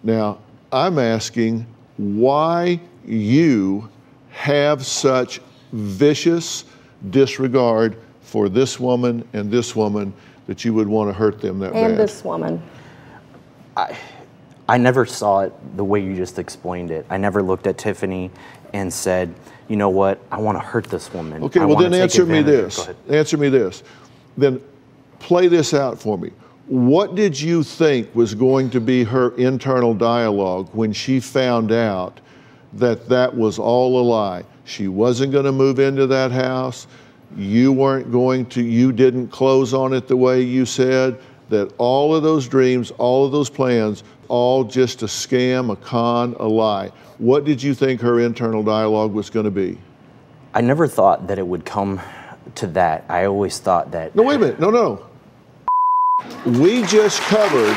Now, I'm asking why you have such vicious disregard for this woman and this woman that you would want to hurt them that bad. And this woman. I never saw it the way you just explained it. I never looked at Tiffany and said, you know what, I want to hurt this woman. Okay, well then answer me this. Answer me this. Then play this out for me. What did you think was going to be her internal dialogue when she found out that that was all a lie? She wasn't going to move into that house. You weren't going to, you didn't close on it the way you said, that all of those dreams, all of those plans, all just a scam, a con, a lie. What did you think her internal dialogue was going to be? I never thought that it would come to that. I always thought that... No, wait a minute. No. We just covered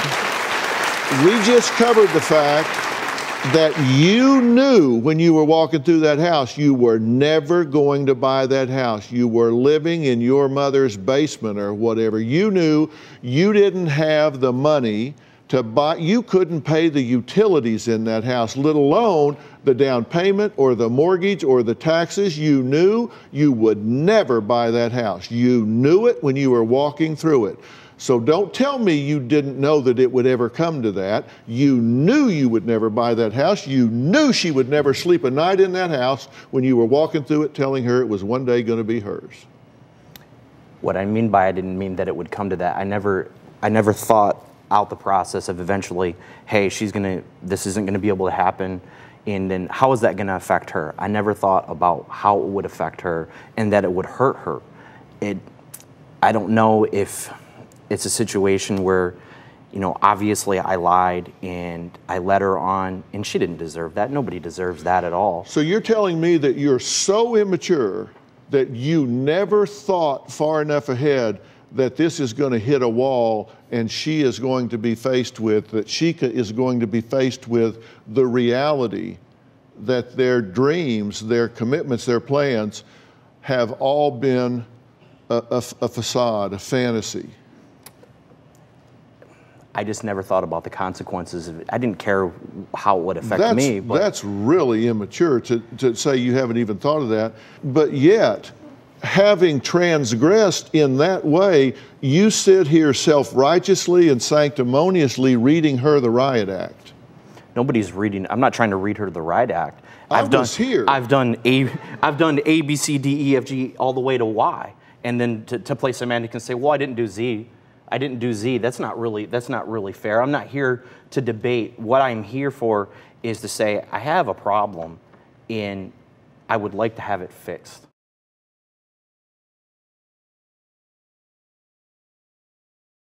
the fact that you knew when you were walking through that house, you were never going to buy that house. You were living in your mother's basement or whatever. You knew you didn't have the money to buy, you couldn't pay the utilities in that house, let alone the down payment or the mortgage or the taxes. You knew you would never buy that house. You knew it when you were walking through it. So don't tell me you didn't know that it would ever come to that. You knew you would never buy that house. You knew she would never sleep a night in that house when you were walking through it telling her it was one day going to be hers. What I mean by I didn't mean that it would come to that. I never thought out the process of eventually, hey, this isn't gonna be able to happen, and then how is that gonna affect her? I never thought about how it would affect her and that it would hurt her. I don't know if it's a situation where, you know, obviously I lied and I led her on, and she didn't deserve that. Nobody deserves that at all. So you're telling me that you're so immature that you never thought far enough ahead that this is going to hit a wall and she is going to be faced with, that she is going to be faced with the reality that their dreams, their commitments, their plans have all been a facade, a fantasy. I just never thought about the consequences of it. I didn't care how it would affect me. But that's really immature to say you haven't even thought of that. But yet, having transgressed in that way, you sit here self-righteously and sanctimoniously reading her the riot act. Nobody's reading. I'm not trying to read her the riot act. I've done A, B, C, D, E, F, G, all the way to Y, and then to play semantic and say, well, I didn't do Z. I didn't do Z. That's not really fair. I'm not here to debate. What I'm here for is to say I have a problem, and I would like to have it fixed.